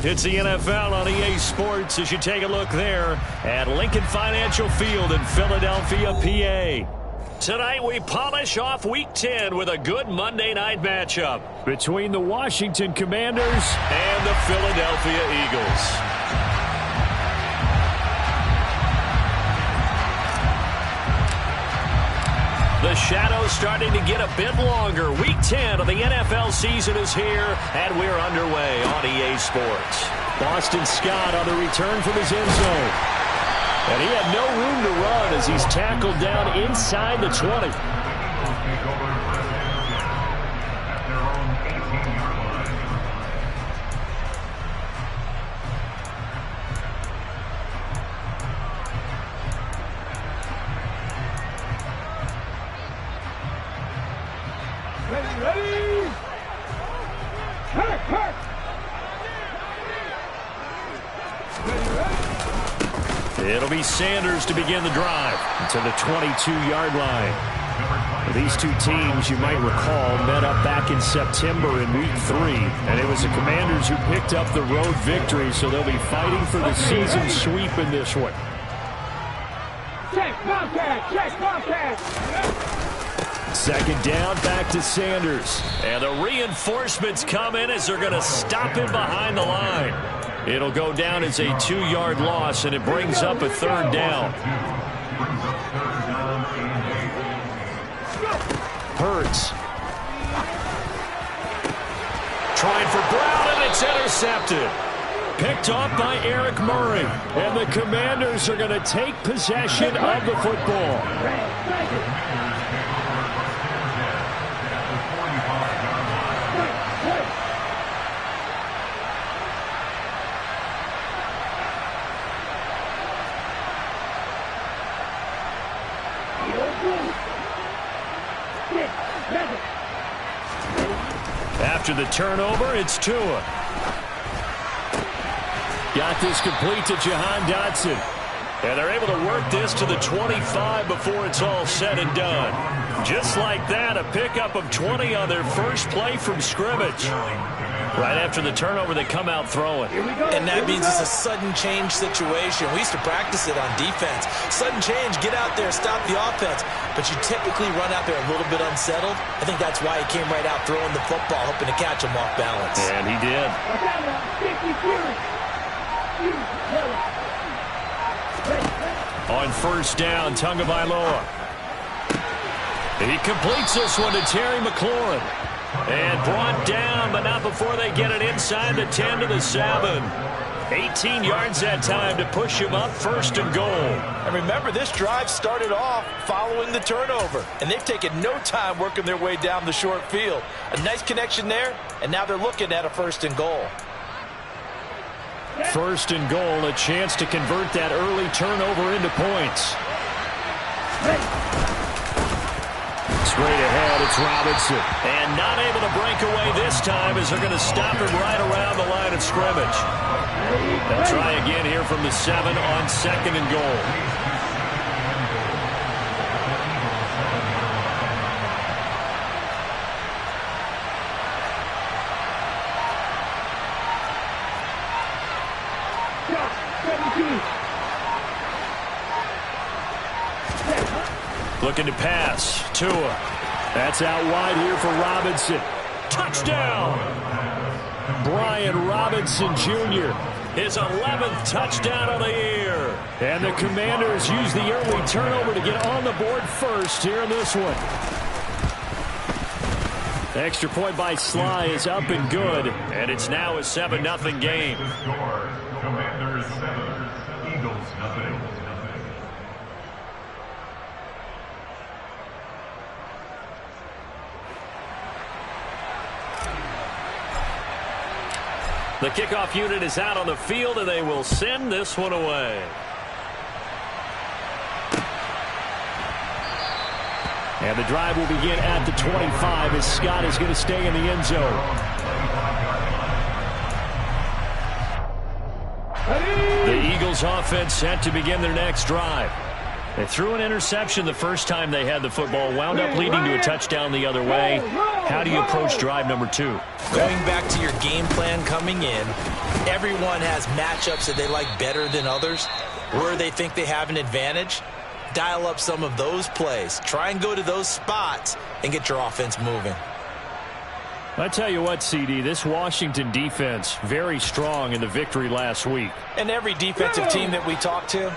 It's the NFL on EA Sports as you take a look there at Lincoln Financial Field in Philadelphia, PA. Tonight we polish off Week 10 with a good Monday night matchup between the Washington Commanders and the Philadelphia Eagles. The shadow's starting to get a bit longer. Week 10 of the NFL season is here, and we're underway on EA Sports. Boston Scott on the return from his end zone. And he had no room to run as he's tackled down inside the 20. It'll be Sanders to begin the drive to the 22-yard line. These two teams, you might recall, met up back in September in Week 3, and it was the Commanders who picked up the road victory, so they'll be fighting for the season sweep in this one. Second down, back to Sanders. And the reinforcements come in as they're going to stop him behind the line. It'll go down as a 2-yard loss, and it brings up a third down. Hurts. Trying for Brown, and it's intercepted. Picked off by Eric Murray. And the Commanders are going to take possession of the football. After the turnover, it's Tua. Got this complete to Jahan Dotson. And they're able to work this to the 25 before it's all said and done. Just like that, a pickup of 20 on their first play from scrimmage. Right after the turnover, they come out throwing. And that means it's a sudden change situation. We used to practice it on defense. Sudden change, get out there, stop the offense. But you typically run out there a little bit unsettled. I think that's why he came right out throwing the football, hoping to catch him off balance. And he did. On first down, Tagovailoa. He completes this one to Terry McLaurin. And brought down, but not before they get it inside the 10 to the 7. 18 yards that time to push him up, first and goal. And remember, this drive started off following the turnover. And they've taken no time working their way down the short field. A nice connection there, and now they're looking at a first and goal. First and goal, a chance to convert that early turnover into points. Straight ahead, it's Robinson. And not able to break away this time as they're going to stop him right around the line of scrimmage. They'll try again here from the 7 on second and goal. Looking to pass. Tua. That's out wide here for Robinson. Touchdown! Brian Robinson Jr. His 11th touchdown of the year. And the Commanders use the early turnover to get on the board first here in this one. The extra point by Sly is up and good. And it's now a 7-0 game. Commanders 7, Eagles nothing. The kickoff unit is out on the field, and they will send this one away. And the drive will begin at the 25 as Scott is going to stay in the end zone. The Eagles offense set to begin their next drive. They threw an interception the first time they had the football, wound up leading to a touchdown the other way. How do you approach drive number 2? Going back to your game plan coming in, Everyone has matchups that they like better than others, where they think they have an advantage. Dial up some of those plays. Try and go to those spots and get your offense moving. I tell you what, CD, this Washington defense, very strong in the victory last week. And every defensive team that we talk to,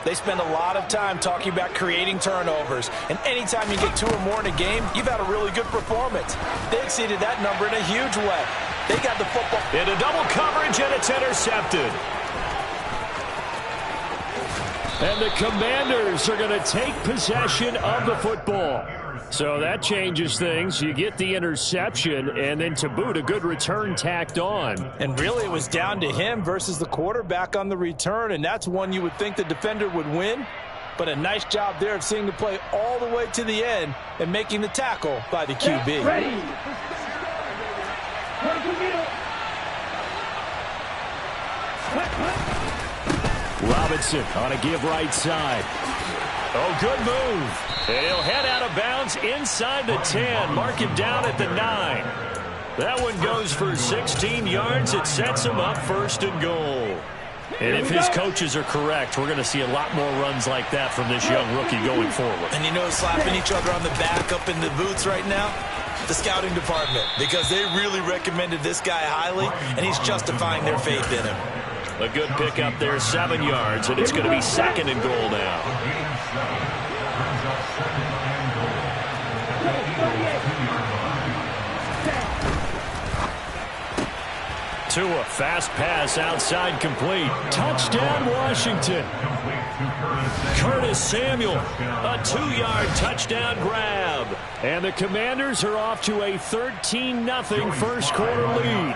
they spend a lot of time talking about creating turnovers. And anytime you get 2 or more in a game, you've had a really good performance. They exceeded that number in a huge way. They got the football. Into double coverage, and it's intercepted. And the Commanders are going to take possession of the football. So that changes things. You get the interception, and then to boot, a good return tacked on. And really, it was down to him versus the quarterback on the return, and that's one you would think the defender would win. But a nice job there of seeing the play all the way to the end and making the tackle by the QB. Ready. Robinson on a give right side. Oh, good move. And he'll head out of bounds inside the 10. Mark him down at the 9. That one goes for 16 yards. It sets him up 1st and goal. And if his coaches are correct, we're going to see a lot more runs like that from this young rookie going forward. And you know, slapping each other on the back up in the boots right now? The scouting department, because they really recommended this guy highly, and he's justifying their faith in him. A good pickup there, 7 yards, and it's going to be 2nd and goal now. Tua, fast pass outside complete. Touchdown, Washington. Curtis Samuel, a 2-yard touchdown grab. And the Commanders are off to a 13-0 first quarter lead.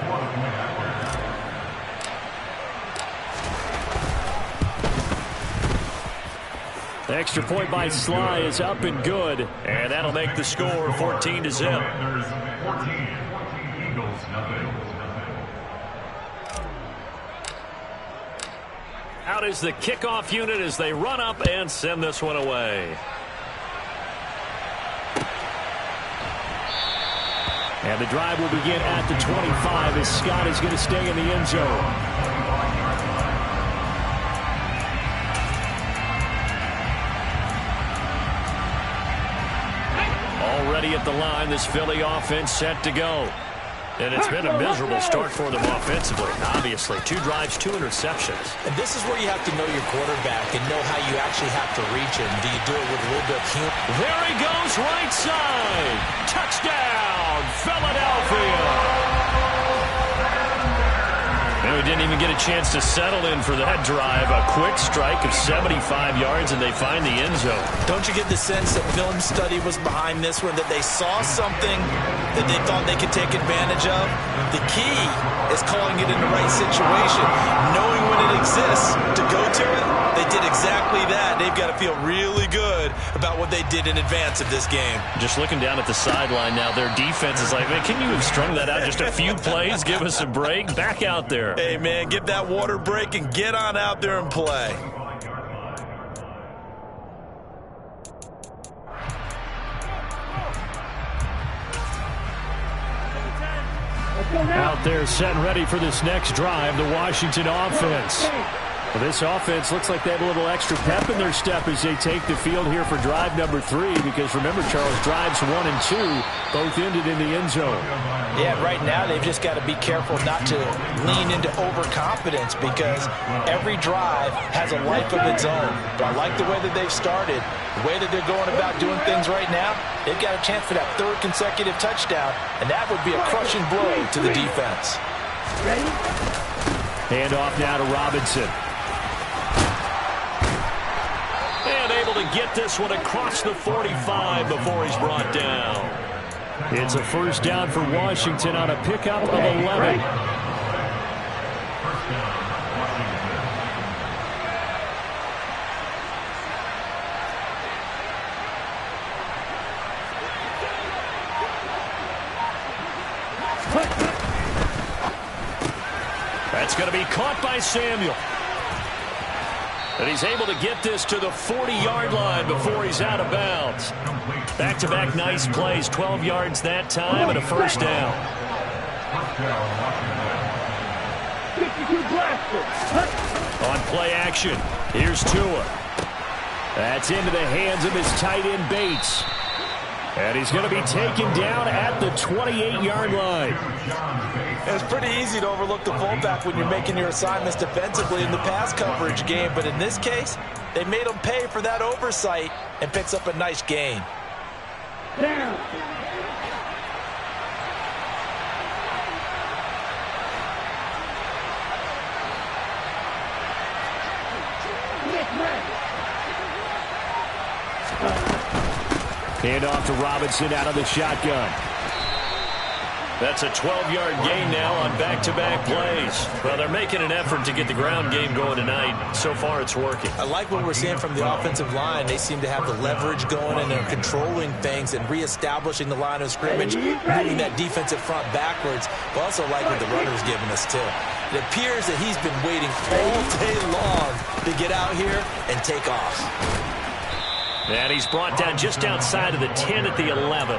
The extra point by Sly is up and good. And that'll make the score 14-0. Out is the kickoff unit as they run up and send this one away. And the drive will begin at the 25 as Scott is going to stay in the end zone. Already at the line, this Philly offense set to go. And it's been a miserable start for them offensively. Obviously, 2 drives, 2 interceptions. And this is where you have to know your quarterback and know how you actually have to reach him. Do you do it with a little bit of humor? There he goes, right side. Touchdown, Philadelphia. And we didn't even get a chance to settle in for that drive. A quick strike of 75 yards, and they find the end zone. Don't you get the sense that film study was behind this one, that they saw something that they thought they could take advantage of? The key is calling it in the right situation, knowing when it exists to go to it. They did exactly that. They've got to feel really good about what they did in advance of this game. Just looking down at the sideline now, their defense is like, man, can you have strung that out just a few plays? Give us a break. Back out there. Hey, man, get that water break and get on out there and play. Out there set and ready for this next drive, the Washington offense. Well, this offense looks like they have a little extra pep in their step as they take the field here for drive number 3, because remember, Charles, drives 1 and 2 both ended in the end zone. Yeah, right now they've just got to be careful not to lean into overconfidence, because every drive has a life of its own. But I like the way that they've started, the way that they're going about doing things right now. They've got a chance for that 3rd consecutive touchdown, and that would be a crushing blow to the defense. Ready? Hand off now to Robinson. And able to get this one across the 45 before he's brought down. It's a first down for Washington on a pickup of 11. That's going to be caught by Samuel. And he's able to get this to the 40-yard line before he's out of bounds. Back-to-back nice plays, 12 yards that time and a first down. On play action, here's Tua. That's into the hands of his tight end Bates. And he's going to be taken down at the 28-yard line. It's pretty easy to overlook the fullback when you're making your assignments defensively in the pass coverage game. But in this case, they made him pay for that oversight and picks up a nice gain. Down. Hand off to Robinson out of the shotgun. That's a 12-yard gain now on back-to-back plays. Well, they're making an effort to get the ground game going tonight. So far, it's working. I like what we're seeing from the offensive line. They seem to have the leverage going, and they're controlling things and reestablishing the line of scrimmage, moving that defensive front backwards. But also like what the runner's giving us, too. It appears that he's been waiting all day long to get out here and take off. And he's brought down just outside of the 10 at the 11.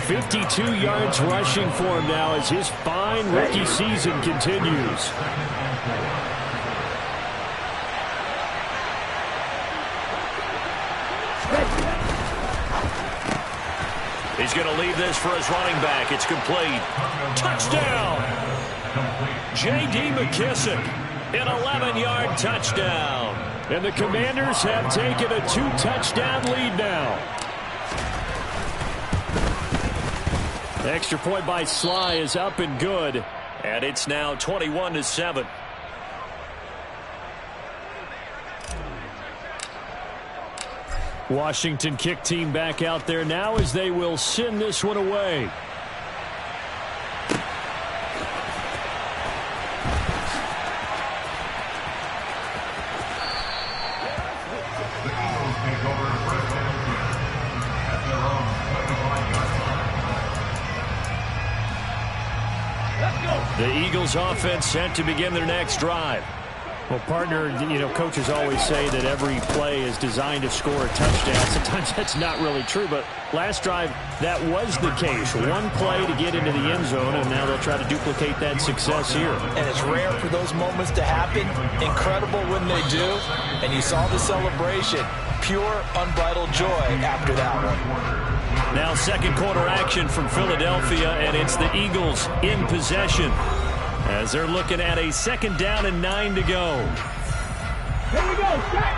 52 yards rushing for him now as his fine rookie season continues. He's going to leave this for his running back. It's complete. Touchdown! J.D. McKissick, an 11-yard touchdown. And the Commanders have taken a 2-touchdown lead now. Extra point by Sly is up and good. And it's now 21-7. Washington kick team back out there now as they will send this one away. The Eagles offense set to begin their next drive. Well, partner, you know, coaches always say that every play is designed to score a touchdown. Sometimes that's not really true, but last drive, that was the case. One play to get into the end zone, and now they'll try to duplicate that success here. And it's rare for those moments to happen. Incredible when they do. And you saw the celebration. Pure, unbridled joy after that one. Now second quarter action from Philadelphia, and it's the Eagles in possession as they're looking at a 2nd down and 9 to go. Here we go, set.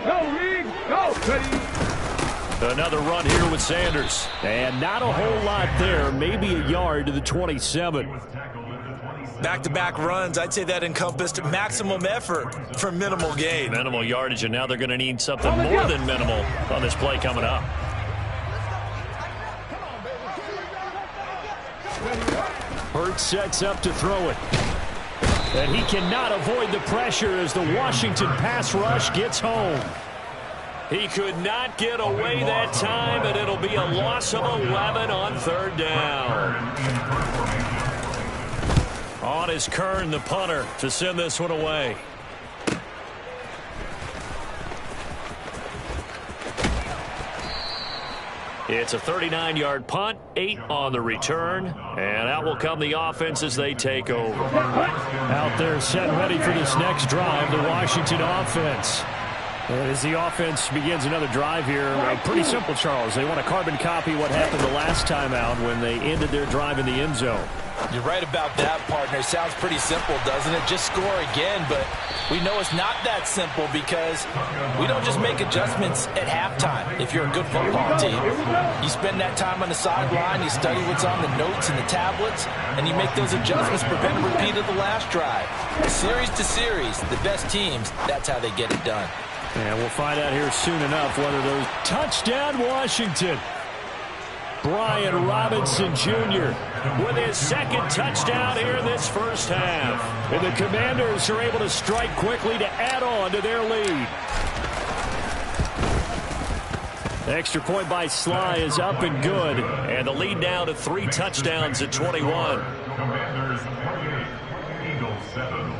Go, Reed, go. Another run here with Sanders. And not a whole lot there, maybe a yard to the 27. Back-to-back runs, I'd say that encompassed maximum effort for minimal gain. Minimal yardage, and now they're going to need something more than minimal on this play coming up. Hurts sets up to throw it. And he cannot avoid the pressure as the Washington pass rush gets home. He could not get away that time, and it'll be a loss of 11 on 3rd down. On is Kern, the punter, to send this one away. It's a 39-yard punt, 8 on the return, and out will come the offense as they take over. Out there set ready for this next drive, the Washington offense. As the offense begins another drive here, pretty simple, Charles. They want to carbon copy what happened the last time out when they ended their drive in the end zone. You're right about that, partner. Sounds pretty simple, doesn't it? Just score again, but we know it's not that simple because we don't just make adjustments at halftime if you're a good football team. You spend that time on the sideline, you study what's on the notes and the tablets, and you make those adjustments, prevent a repeat of the last drive. Series to series, the best teams, that's how they get it done. And we'll find out here soon enough whether those touchdown Washington. Brian Robinson Jr. with his 2nd touchdown here in this first half. And the Commanders are able to strike quickly to add on to their lead. The extra point by Sly is up and good. And the lead now to 3 touchdowns at 21. Commanders 28, Eagles 7.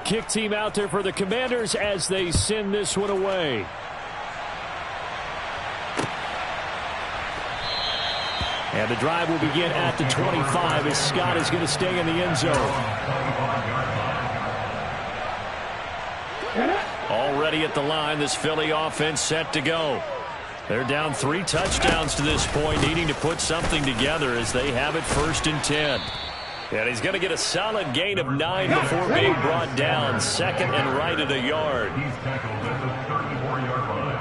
Kick team out there for the Commanders as they send this one away. And the drive will begin at the 25 as Scott is going to stay in the end zone. Already at the line, this Philly offense set to go. They're down 3 touchdowns to this point, needing to put something together as they have it 1st and 10. And he's going to get a solid gain of 9 before being brought down. 2nd and right at a yard. He's tackled at the 34-yard line.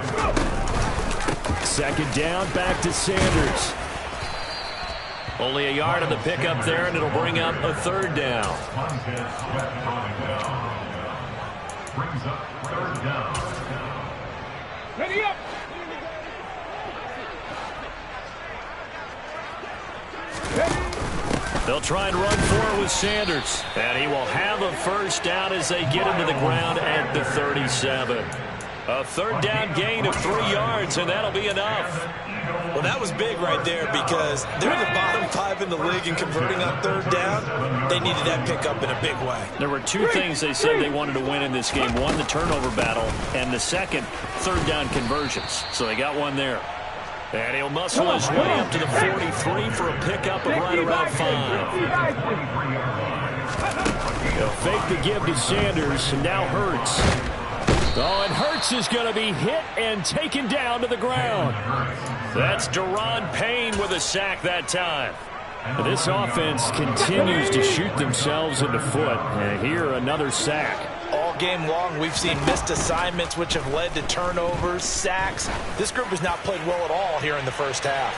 2nd down, back to Sanders. Only a yard on the pickup there, and it'll bring up a 3rd down. Montez Sweat running down. Brings up 3rd down. Ready up. They'll try and run for it with Sanders. And he will have a 1st down as they get him to the ground at the 37. A 3rd down gain of 3 yards, and that'll be enough. Well, that was big right there because they're the bottom 5 in the league in converting on 3rd down. They needed that pickup in a big way. There were 2 things they said they wanted to win in this game. One, the turnover battle, and the second, 3rd down conversions. So they got one there. And he'll muscle his way up to the 43 for a pickup of right around 5. They'll fake the give to Sanders, and now Hurts. Oh, and Hurts is going to be hit and taken down to the ground. That's Daron Payne with a sack that time. This offense continues to shoot themselves in the foot. And here, another sack. All game long, we've seen missed assignments, which have led to turnovers, sacks. This group has not played well at all here in the 1st half.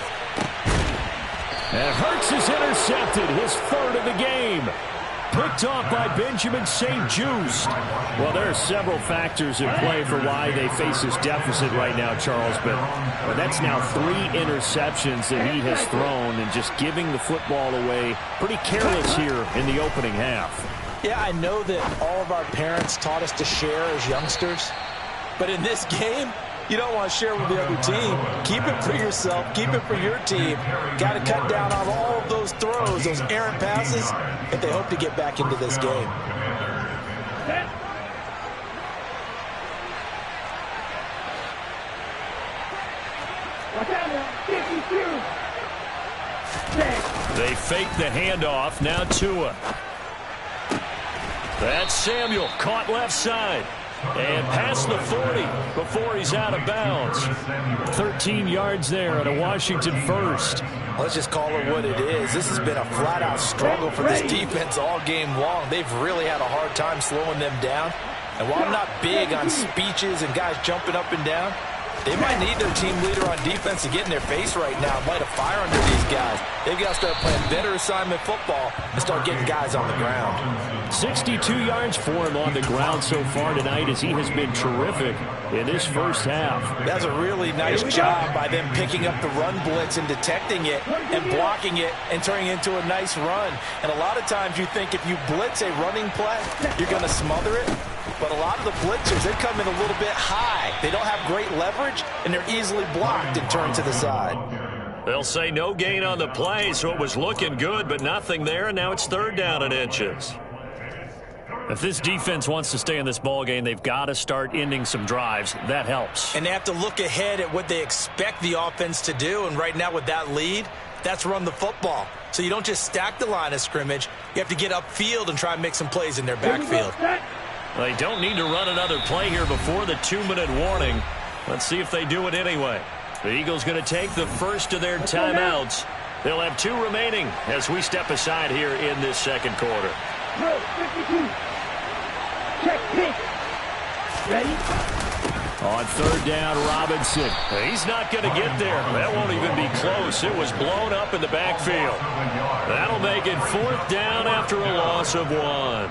And Hurts is intercepted, his 3rd of the game. Picked off by Benjamin St-Juste. Well, there are several factors at play for why they face this deficit right now, Charles. But that's now 3 interceptions that he has thrown and just giving the football away. Pretty careless here in the opening half. Yeah, I know that all of our parents taught us to share as youngsters. But in this game, you don't want to share with the other team. Keep it for yourself. Keep it for your team. Got to cut down on all of those throws, those errant passes, if they hope to get back into this game. They fake the handoff. Now Tua. That's Samuel, caught left side. And past the 40 before he's out of bounds. 13 yards there at a Washington 1st. Let's just call it what it is. This has been a flat-out struggle for this defense all game long. They've really had a hard time slowing them down. And while I'm not big on speeches and guys jumping up and down, they might need their team leader on defense to get in their face right now and light a fire under these guys. They've got to start playing better assignment football and start getting guys on the ground. 62 yards for him on the ground so far tonight as he has been terrific in this 1st half. That's a really nice job by them picking up the run blitz and detecting it and blocking it and turning it into a nice run. And a lot of times you think if you blitz a running play, you're going to smother it. But a lot of the blitzers, they come in a little bit high. They don't have great leverage, and they're easily blocked and turned to the side. They'll say no gain on the play, so it was looking good, but nothing there, and now it's 3rd down and inches. If this defense wants to stay in this ballgame, they've got to start ending some drives. That helps. And they have to look ahead at what they expect the offense to do, and right now with that lead, that's run the football. So you don't just stack the line of scrimmage. You have to get upfield and try and make some plays in their backfield. They don't need to run another play here before the 2-minute warning. Let's see if they do it anyway. The Eagles going to take the first of their timeouts. They'll have 2 remaining as we step aside here in this 2nd quarter. Check pitch. Ready? On 3rd down, Robinson. He's not going to get there. That won't even be close. It was blown up in the backfield. That'll make it 4th down after a loss of 1.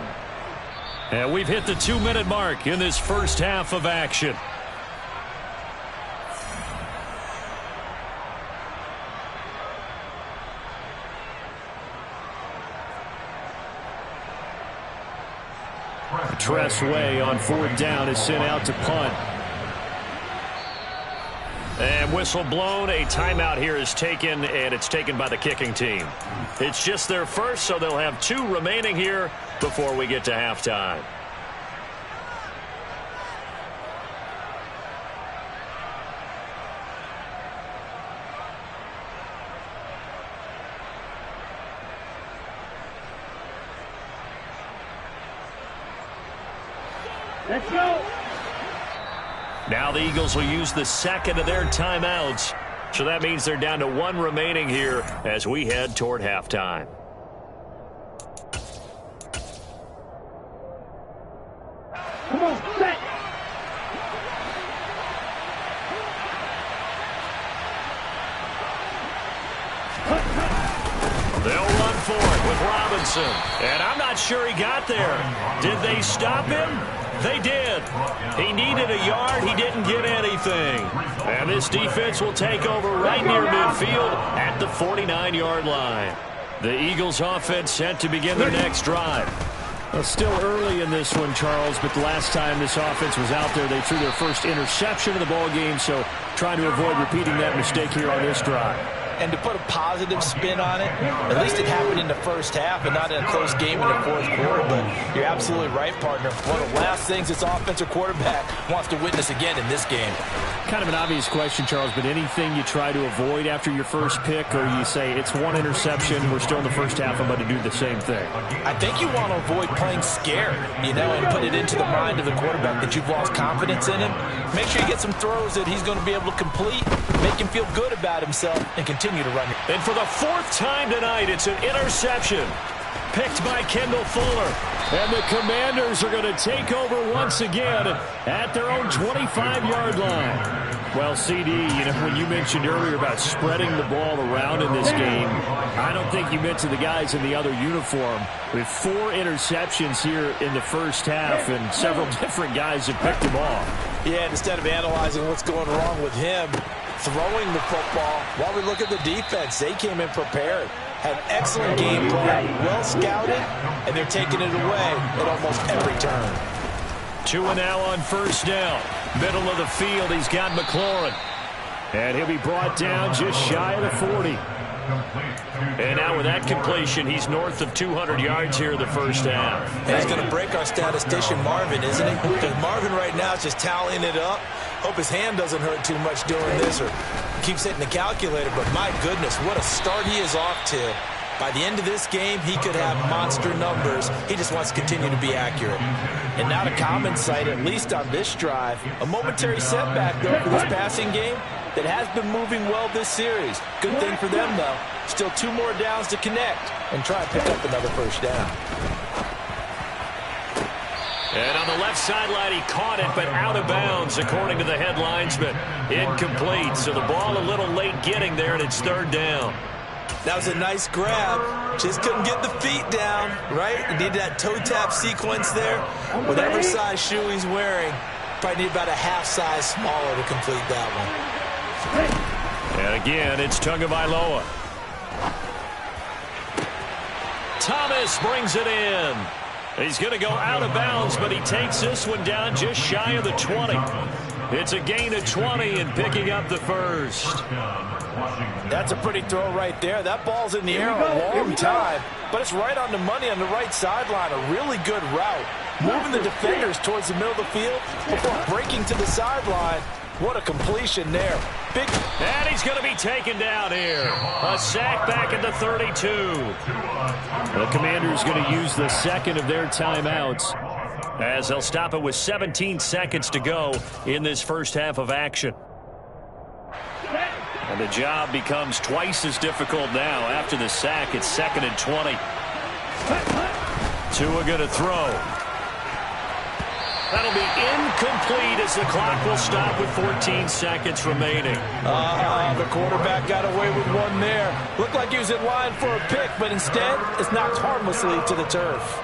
And we've hit the 2-minute mark in this 1st half of action. Tressway on 4th down is sent out to punt. And whistle blown. A timeout here is taken, and it's taken by the kicking team. It's just their first, so they'll have 2 remaining here before we get to halftime. Let's go. Now the Eagles will use the second of their timeouts. So that means they're down to one remaining here as we head toward halftime. Come on, set. They'll run for it with Robinson. And I'm not sure he got there. Did they stop him? They did. He needed a yard. He didn't get anything. And this defense will take over right near midfield at the 49-yard line. The Eagles offense set to begin their next drive. Well, still early in this one, Charles, but the last time this offense was out there, they threw their first interception of the ball game, so trying to avoid repeating that mistake here on this drive. And to put a positive spin on it, at least it happened in the first half and not in a close game in the fourth quarter. But you're absolutely right, partner. One of the last things this offensive quarterback wants to witness again in this game. Kind of an obvious question, Charles, but anything you try to avoid after your first pick, or you say it's one interception, we're still in the first half, I'm going to do the same thing? I think you want to avoid playing scared, and put it into the mind of the quarterback that you've lost confidence in him. Make sure you get some throws that he's going to be able to complete, make him feel good about himself, and continue to run it. And for the fourth time tonight, it's an interception. Picked by Kendall Fuller. And the Commanders are going to take over once again at their own 25-yard line. Well, CD, when you mentioned earlier about spreading the ball around in this game, I don't think you mentioned the guys in the other uniform. With 4 interceptions here in the first half, and several different guys have picked them off. Yeah, instead of analyzing what's going wrong with him, throwing the football, while we look at the defense, they came in prepared. Had an excellent game plan, well scouted, and they're taking it away at almost every turn. 2 now on first down. Middle of the field, he's got McLaurin. And he'll be brought down just shy of the 40. And now with that completion, he's north of 200 yards here in the first half. And he's going to break our statistician Marvin, isn't he? Because Marvin right now is just tallying it up. Hope his hand doesn't hurt too much doing this or keeps hitting the calculator. But my goodness, what a start he is off to. By the end of this game, he could have monster numbers. He just wants to continue to be accurate. And not a common sight, at least on this drive. A momentary setback, though, for this passing game that has been moving well this series. Good thing for them, though. Still 2 more downs to connect and try and pick up another first down. And on the left sideline, he caught it, but out of bounds, according to the head linesman. Incomplete, so the ball a little late getting there, and it's 3rd down. That was a nice grab. Just couldn't get the feet down, right? He needed that toe tap sequence there. Whatever size shoe he's wearing, probably need about a half size smaller to complete that one. And again, it's Tagovailoa. Thomas brings it in. He's going to go out of bounds, but he takes this one down just shy of the 20. It's a gain of 20 and picking up the first. That's a pretty throw right there. That ball's in the air a long time, but it's right on the money on the right sideline. A really good route. Moving the defenders towards the middle of the field before breaking to the sideline. What a completion there. Big. And he's going to be taken down here. A sack back at the 32. The Commanders going to use the second of their timeouts as they'll stop it with 17 seconds to go in this first half of action. And the job becomes twice as difficult now after the sack. It's 2nd and 20. Tua going to throw. That'll be incomplete as the clock will stop with 14 seconds remaining. The quarterback got away with one there. Looked like he was in line for a pick, but instead it's knocked harmlessly to the turf.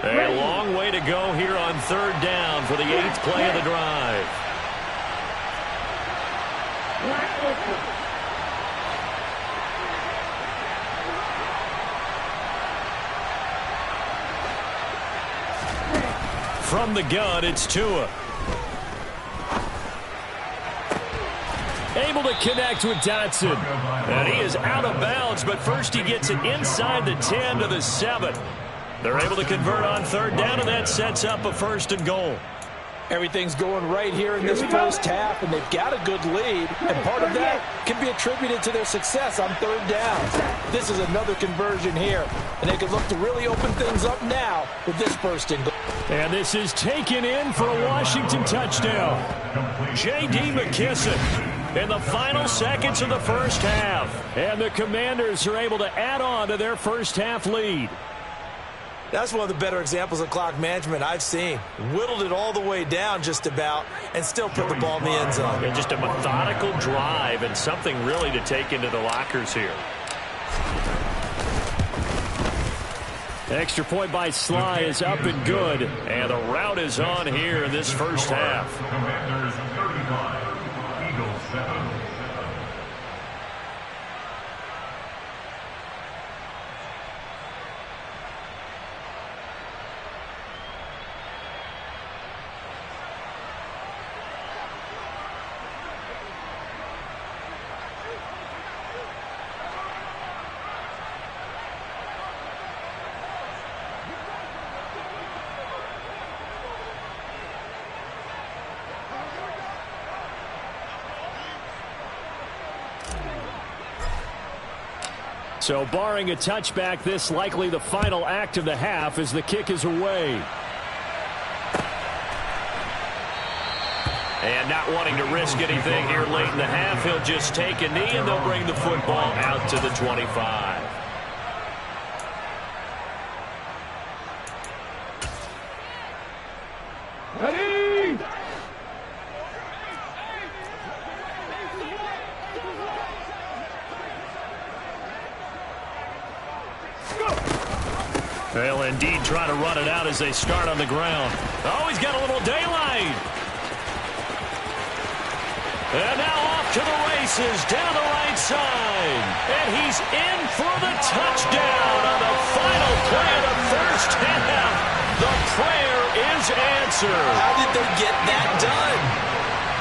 A long way to go here on 3rd down for the 8th play of the drive. From the gun, it's Tua. Able to connect with Dotson. And he is out of bounds, but first he gets it inside the 10 to the 7. They're able to convert on 3rd down, and that sets up a 1st and goal. Everything's going right here in this first half, and they've got a good lead, and part of that can be attributed to their success on third downs. This is another conversion here, and they can look to really open things up now with this first and goal. And this is taken in for a Washington touchdown. J.D. McKissick in the final seconds of the first half. And the Commanders are able to add on to their first half lead. That's one of the better examples of clock management I've seen. Whittled it all the way down just about and still put the ball in the end zone. Yeah, just a methodical drive and something really to take into the lockers here. Extra point by Sly is up and good. And the route is on here in this first half. Commanders 35, Eagles 7. So barring a touchback, this likely the final act of the half as the kick is away. And not wanting to risk anything here late in the half, he'll just take a knee and they'll bring the football out to the 25. Ready! They'll indeed try to run it out as they start on the ground. Oh, he's got a little daylight. And now off to the races down the right side. And he's in for the touchdown on the final play of the first half. The prayer is answered. How did they get that done?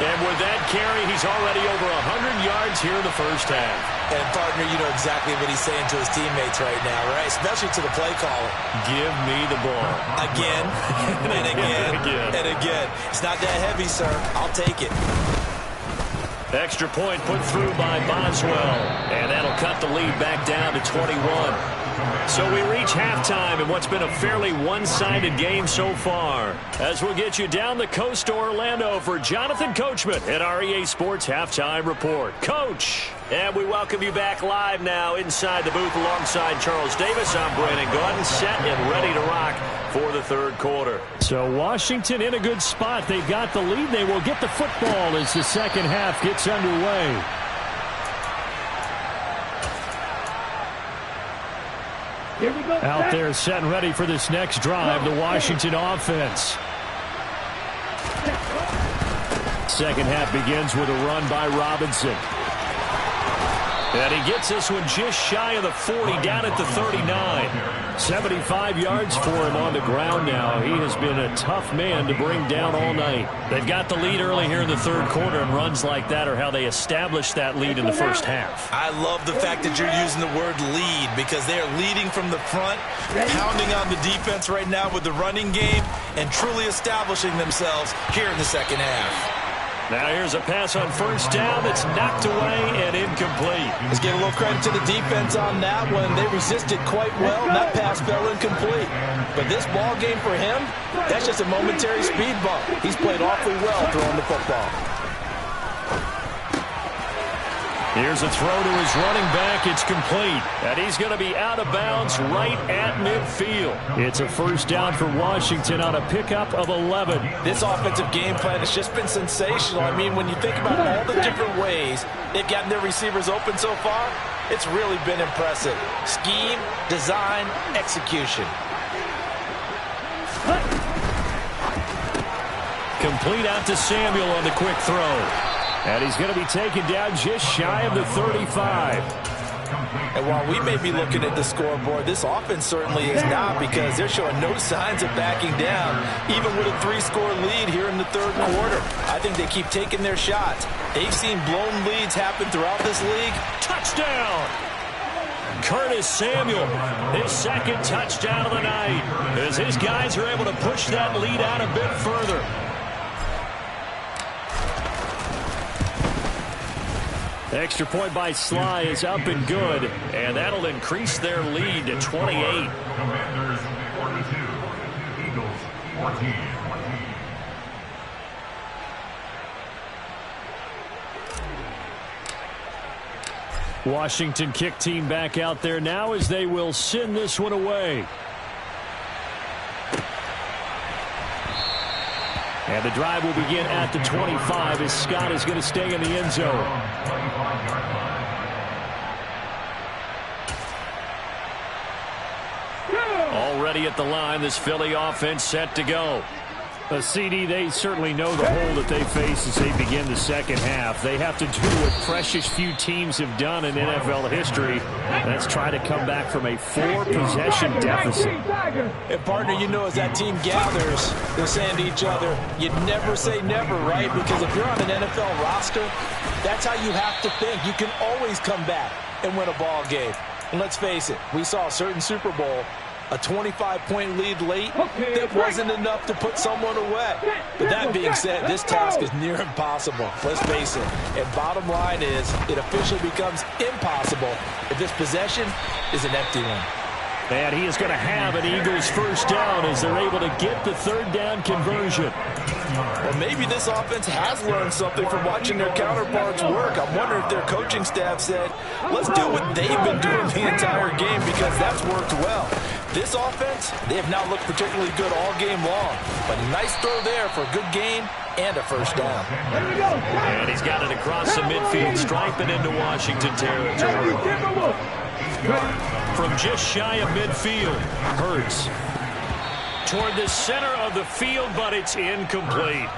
And with that carry, he's already over 100 yards here in the first half. And, partner, you know exactly what he's saying to his teammates right now, right? Especially to the play caller. Give me the ball. Again, and again, and again. It's not that heavy, sir. I'll take it. Extra point put through by Boswell. And that'll cut the lead back down to 21. So we reach halftime in what's been a fairly one-sided game so far. As we'll get you down the coast to Orlando for Jonathan Coachman at our EA Sports Halftime Report. Coach! And we welcome you back live now inside the booth alongside Charles Davis. I'm Brandon Gaudin, set and ready to rock for the third quarter. So Washington in a good spot. They've got the lead. They will get the football as the second half gets underway. Here we go. Out there set and ready for this next drive, the Washington offense. Second half begins with a run by Robinson. And he gets this one just shy of the 40, down at the 39. 75 yards for him on the ground now. He has been a tough man to bring down all night. They've got the lead early here in the third quarter, and runs like that are how they establish that lead in the first half. I love the fact that you're using the word lead because they are leading from the front, pounding on the defense right now with the running game, and truly establishing themselves here in the second half. Now here's a pass on first down that's knocked away and incomplete. Let's give a little credit to the defense on that one. They resisted quite well, and that pass fell incomplete. But this ball game for him, that's just a momentary speed bump. He's played awfully well throwing the football. Here's a throw to his running back. It's complete. And he's going to be out of bounds right at midfield. It's a first down for Washington on a pickup of 11. This offensive game plan has just been sensational. I mean, when you think about all the different ways they've gotten their receivers open so far, it's really been impressive. Scheme, design, execution. Complete out to Samuel on the quick throw. And he's going to be taken down just shy of the 35. And while we may be looking at the scoreboard, this offense certainly is not, because they're showing no signs of backing down, even with a 3-score lead here in the third quarter. I think they keep taking their shots. They've seen blown leads happen throughout this league. Touchdown! Curtis Samuel, his second touchdown of the night, as his guys are able to push that lead out a bit further. Extra point by Sly is up and good, and that'll increase their lead to 28. Commanders 42, Eagles 14. Washington kick team back out there now as they will send this one away. And the drive will begin at the 25 as Scott is going to stay in the end zone. Already at the line, this Philly offense set to go. CD, they certainly know the hole that they face as they begin the second half. They have to do what precious few teams have done in NFL history. That's try to come back from a 4-possession deficit. And, partner, you know, as that team gathers, they're saying to each other, you never say never, right? Because if you're on an NFL roster, that's how you have to think. You can always come back and win a ball game. And let's face it, we saw a certain Super Bowl, a 25-point lead late, that wasn't enough to put someone away. But that being said, this task is near impossible. Let's face it. And bottom line is, it officially becomes impossible if this possession is an empty one. And he is going to have an Eagles first down as they're able to get the third down conversion. Well, maybe this offense has learned something from watching their counterparts work. I'm wondering if their coaching staff said, let's do what they've been doing the entire game because that's worked well. This offense, they have not looked particularly good all game long. But a nice throw there for a good gain and a first down. And he's got it across the midfield, striping into Washington territory. From just shy of midfield, Hurts toward the center of the field, but it's incomplete.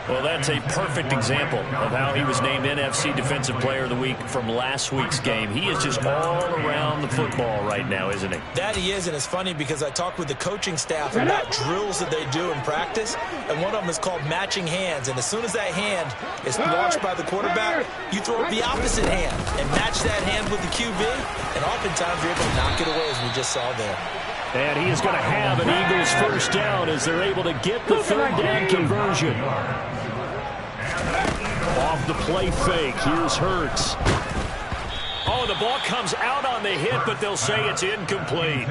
Well, that's a perfect example of how he was named NFC Defensive Player of the Week from last week's game. He is just all around the football right now, isn't he? That he is, and it's funny because I talked with the coaching staff about drills that they do in practice, and one of them is called matching hands. And as soon as that hand is launched by the quarterback, you throw the opposite hand and match that hand with the QB, and oftentimes you're able to knock it away, as we just saw there. And he is going to have an Eagles first down as they're able to get the third down conversion. Off the play fake, here's Hurts. Oh, the ball comes out on the hit, but they'll say it's incomplete.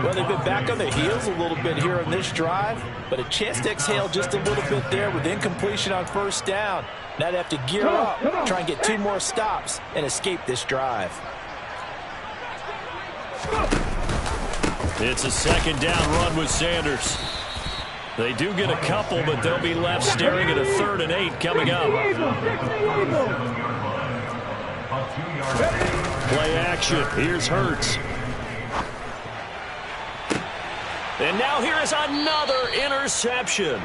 Well, they've been back on their heels a little bit here on this drive, but a chance to exhale just a little bit there with incompletion on first down. Now they have to gear up, try and get 2 more stops, and escape this drive. It's a second down run with Sanders. They do get a couple, but they'll be left staring at a 3rd and 8 coming up. Play action. Here's Hurts. And now here is another interception.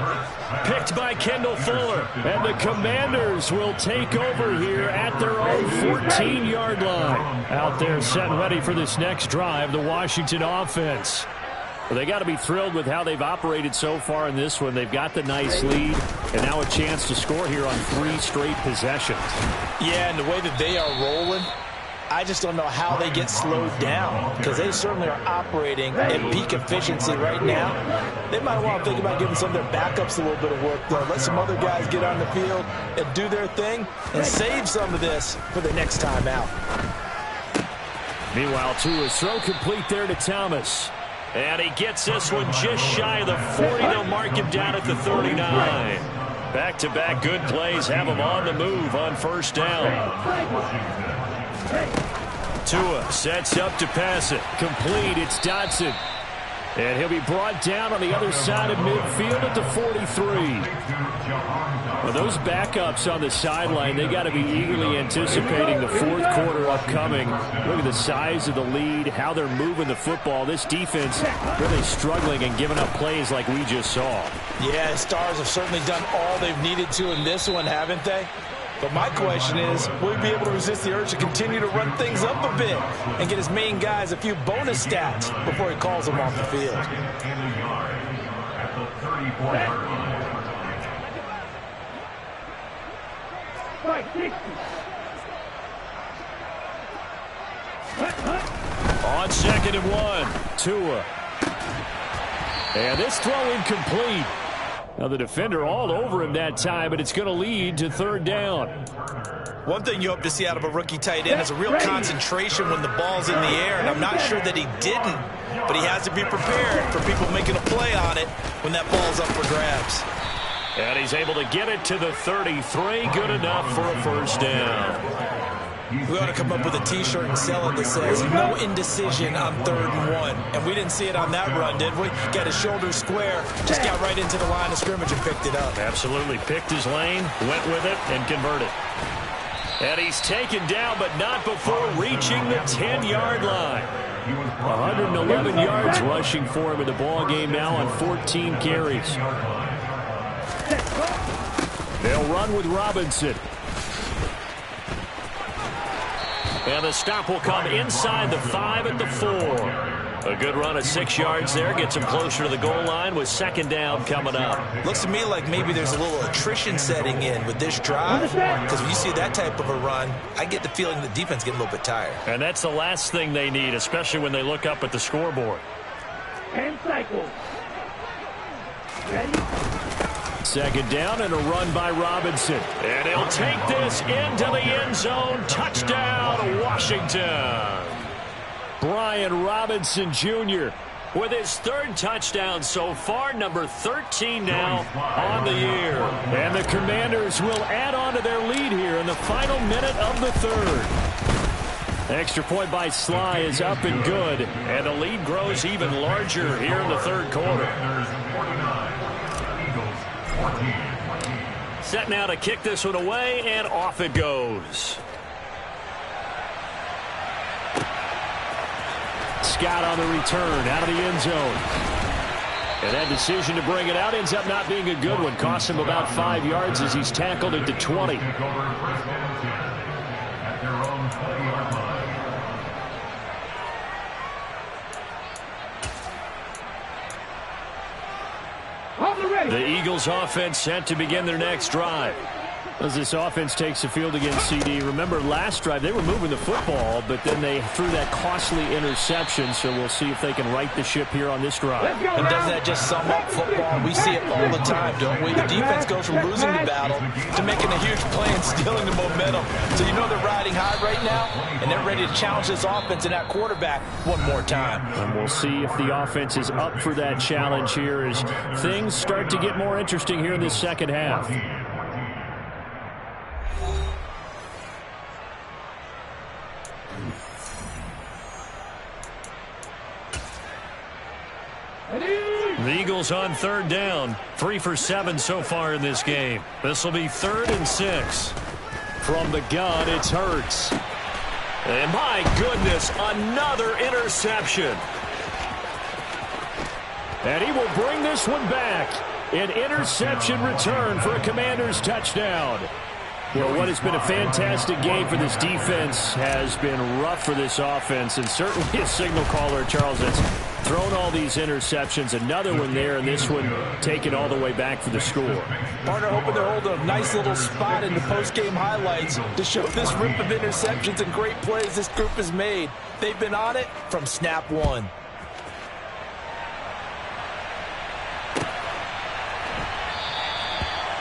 Picked by Kendall Fuller. And the Commanders will take over here at their own 14-yard line. Out there set and ready for this next drive, the Washington offense. Well, they got to be thrilled with how they've operated so far in this one. They've got the nice lead, and now a chance to score here on 3 straight possessions. Yeah, and the way that they are rolling, I just don't know how they get slowed down because they certainly are operating at peak efficiency right now. They might want to think about giving some of their backups a little bit of work, though. Let some other guys get on the field and do their thing and save some of this for the next time out. Meanwhile, Tua's throw complete there to Thomas. And he gets this one just shy of the 40. They'll mark him down at the 39. Back-to-back good plays have him on the move on first down. Tua sets up to pass it. Complete, it's Dotson. And he'll be brought down on the other side of midfield at the 43. Well, those backups on the sideline, they got to be eagerly anticipating the 4th quarter upcoming. Look at the size of the lead, how they're moving the football. This defense really struggling and giving up plays like we just saw. Yeah, Stars have certainly done all they've needed to in this one, haven't they? But my question is, will he be able to resist the urge to continue to run things up a bit and get his main guys a few bonus stats before he calls them off the field? On 2nd and 1, Tua. And this throw incomplete. Now the defender all over him that time, but it's going to lead to third down. One thing you hope to see out of a rookie tight end is a real concentration when the ball's in the air, and I'm not sure that he didn't, but he has to be prepared for people making a play on it when that ball's up for grabs. And he's able to get it to the 33. Good enough for a first down. We ought to come up with a T-shirt and sell it that says, no indecision on 3rd and 1. And we didn't see it on that run, did we? Got his shoulders square, just got right into the line of scrimmage and picked it up. Absolutely. Picked his lane, went with it, and converted. And he's taken down, but not before reaching the 10-yard line. 111 yards rushing for him in the ball game now on 14 carries. They'll run with Robinson. And the stop will come inside the 5 at the 4. A good run of 6 yards there. Gets him closer to the goal line with second down coming up. Looks to me like maybe there's a little attrition setting in with this drive. Because when you see that type of a run, I get the feeling the defense getting a little bit tired. And that's the last thing they need, especially when they look up at the scoreboard. And cycle. Ready? Second down and a run by Robinson. And he'll take this into the end zone. Touchdown, Washington. Brian Robinson Jr. with his 3rd touchdown so far, number 13 now on the year. And the Commanders will add on to their lead here in the final minute of the 3rd. Extra point by Sly is up and good. And the lead grows even larger here in the 3rd quarter. Set now to kick this one away, and off it goes. Scott on the return out of the end zone. And that decision to bring it out ends up not being a good one. Costs him about 5 yards as he's tackled at the 20. The Eagles offense set to begin their next drive. As this offense takes the field against CD, remember last drive they were moving the football, but then they threw that costly interception, so we'll see if they can right the ship here on this drive. And doesn't that just sum up football? We see it all the time, don't we? The defense goes from losing the battle to making a huge play and stealing the momentum. So you know they're riding high right now, and they're ready to challenge this offense and that quarterback one more time. And we'll see if the offense is up for that challenge here as things start to get more interesting here in this second half. The Eagles on 3rd down. 3 for 7 so far in this game. This will be 3rd and 6. From the gun, it's Hurts. And my goodness, another interception. And he will bring this one back. An interception return for a Commanders touchdown. Well, what has been a fantastic game for this defense has been rough for this offense, and certainly a signal caller, Charles, that's thrown all these interceptions. Another one there, and this one taken all the way back for the score. Partner hoping to hold a nice little spot in the post-game highlights to show this rip of interceptions and great plays this group has made. They've been on it from snap one.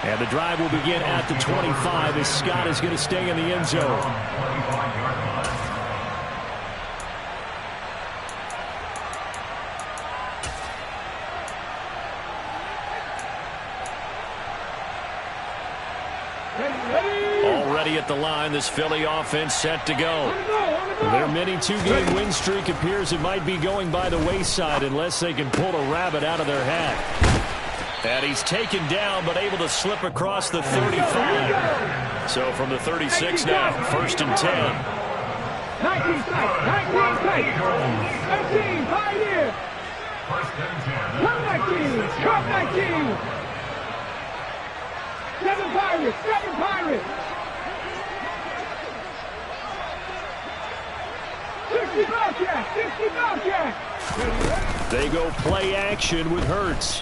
And the drive will begin at the 25 as Scott is going to stay in the end zone. Already at the line, this Philly offense set to go. Their mini 2-game win streak appears it might be going by the wayside unless they can pull a rabbit out of their hat. And he's taken down, but able to slip across the 35. So from the 36 now, 1st and 10. 19 tight. 13, 5 here. 19, 19. 7 Pirates, 7 Pirates. 60 Bobcats, 60 Bobcats. They go play action with Hurts.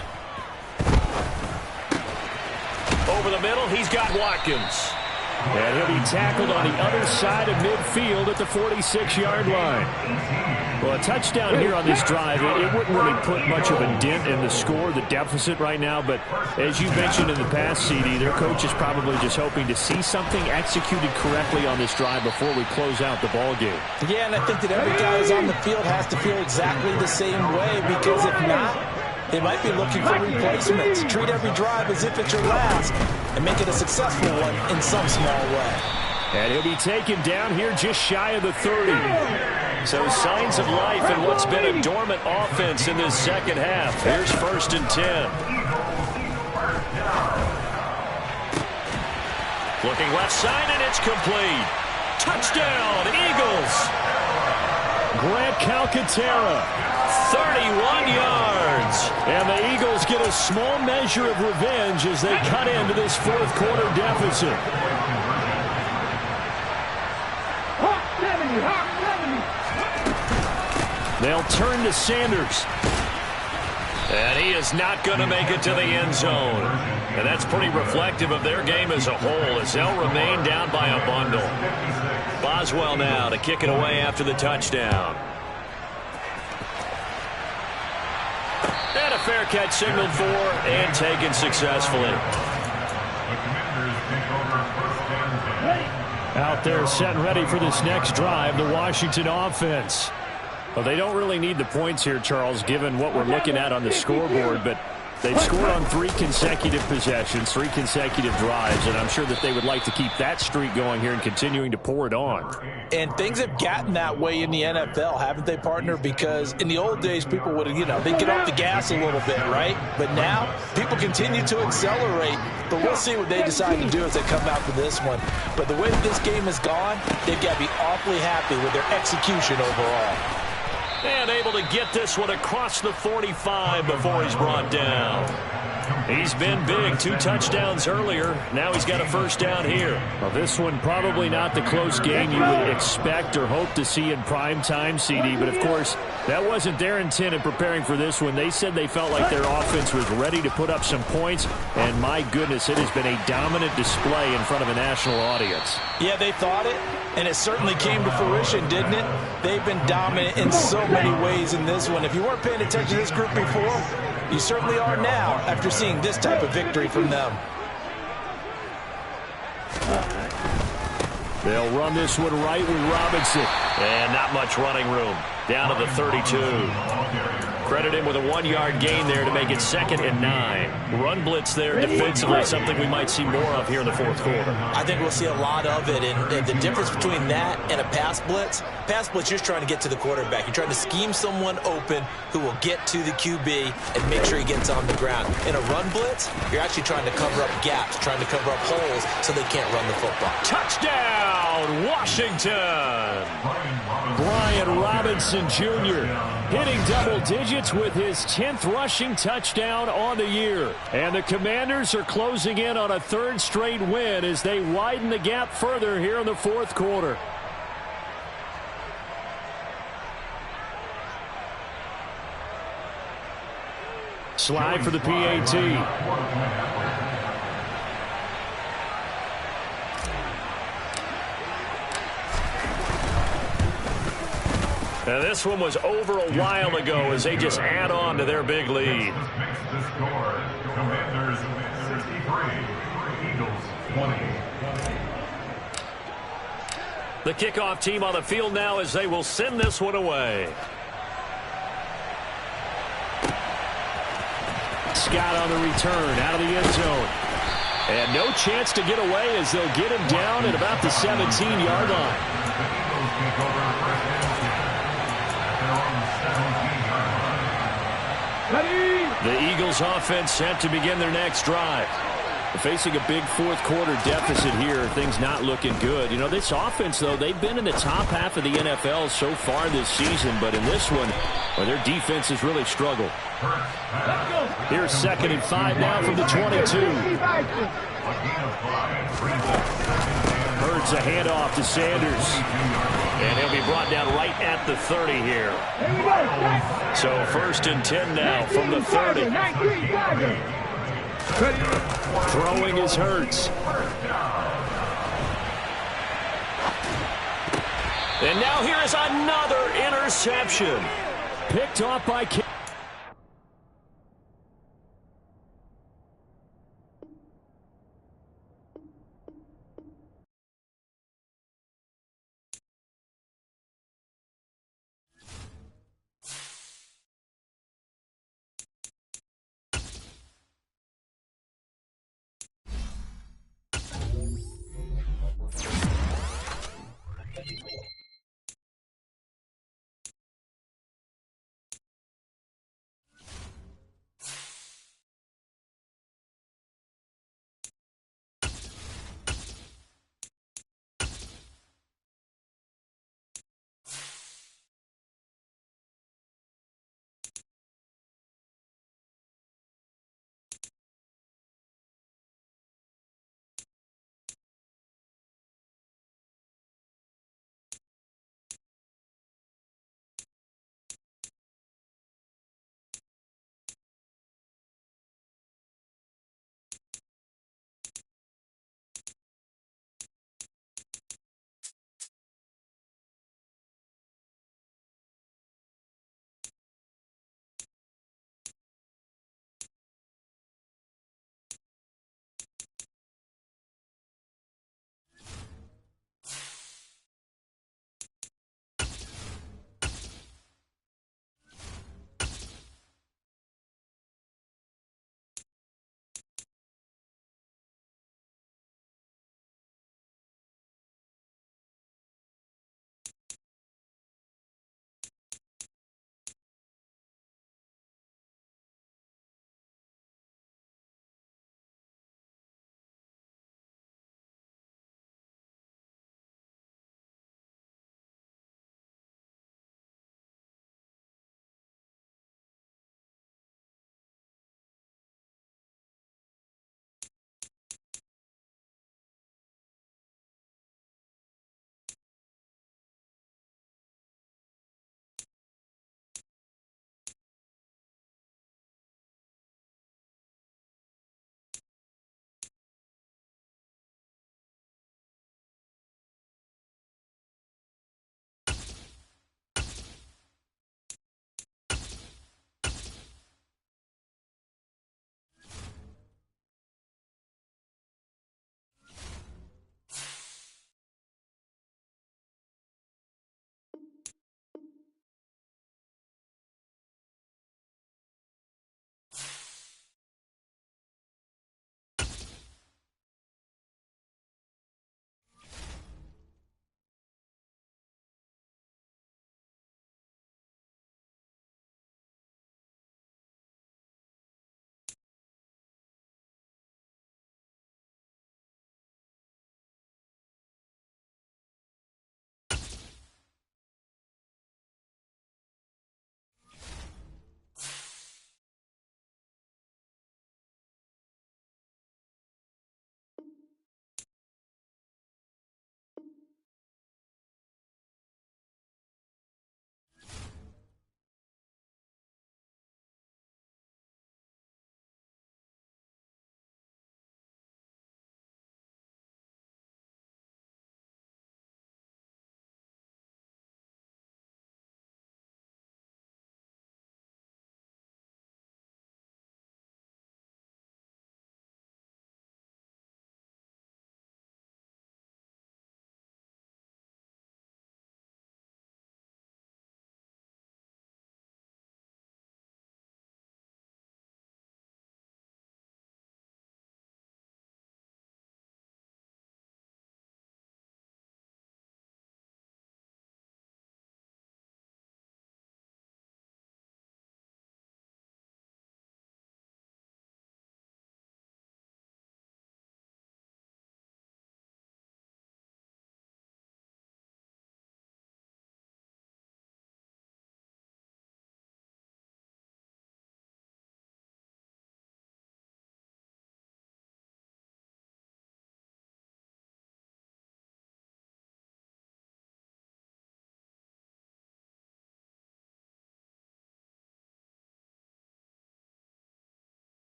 Over the middle, he's got Watkins. And he'll be tackled on the other side of midfield at the 46-yard line. Well, a touchdown here on this drive, it wouldn't really put much of a dent in the score, the deficit right now. But as you mentioned in the past, CD, their coach is probably just hoping to see something executed correctly on this drive before we close out the ball game. Yeah, and I think that every guy who's on the field has to feel exactly the same way, because if not, they might be looking for replacements. Treat every drive as if it's your last and make it a successful one in some small way. And he'll be taken down here just shy of the 30. So signs of life in what's been a dormant offense in this second half. Here's 1st and 10. Looking left side, and it's complete. Touchdown, Eagles. Grant Calcaterra, 31 yards. and the Eagles get a small measure of revenge as they cut into this fourth quarter deficit. Hawk 70, Hawk 70. They'll turn to Sanders. And he is not going to make it to the end zone. And that's pretty reflective of their game as a whole, as they'll remain down by a bundle. Boswell now to kick it away after the touchdown. And a fair catch signaled for and taken successfully. Out there set and ready for this next drive, the Washington offense. Well, they don't really need the points here, Charles, given what we're looking at on the scoreboard, but they've scored on 3 consecutive possessions, 3 consecutive drives, and I'm sure that they would like to keep that streak going here and continuing to pour it on. And things have gotten that way in the NFL, haven't they, partner? Because in the old days, people would, they'd get off the gas a little bit, right? But now, people continue to accelerate, but we'll see what they decide to do as they come out for this one. But the way that this game has gone, they've got to be awfully happy with their execution overall. And able to get this one across the 45 before he's brought down. He's been big, 2 touchdowns earlier. Now he's got a first down here. Well, this one probably not the close game you would expect or hope to see in prime time, CD. But, of course, that wasn't their intent in preparing for this one. They said they felt like their offense was ready to put up some points. And, my goodness, it has been a dominant display in front of a national audience. Yeah, they thought it, and it certainly came to fruition, didn't it? They've been dominant in so many ways in this one. If you weren't paying attention to this group before, you certainly are now after seeing this type of victory from them. They'll run this one right with Robinson. And not much running room. Down to the 32. Credit him with a 1-yard gain there to make it 2nd and 9. Run blitz there defensively, something we might see more of here in the fourth quarter. I think we'll see a lot of it, and the difference between that and a pass blitz, you're just trying to get to the quarterback. You're trying to scheme someone open who will get to the QB and make sure he gets on the ground. In a run blitz, you're actually trying to cover up gaps, trying to cover up holes so they can't run the football. Touchdown, Washington! Brian Robinson Jr. hitting double digits with his 10th rushing touchdown on the year. And the Commanders are closing in on a 3rd straight win as they widen the gap further here in the fourth quarter. Slide for the PAT. Now this one was over a while ago as they just add on to their big lead. Makes the score. Commanders 63, Eagles 20. The kickoff team on the field now as they will send this one away. Scott on the return out of the end zone. And no chance to get away as they'll get him down at about the 17-yard line. The Eagles offense set to begin their next drive. Facing a big fourth quarter deficit here, things not looking good. This offense, though, they've been in the top half of the NFL so far this season, but in this one, well, their defense has really struggled. Here's 2nd and 5 now from the 22. Hurts a handoff to Sanders. And he'll be brought down right at the 30 here. So 1st and 10 now from the 30. Throwing is Hurts. And now here is another interception. Picked off by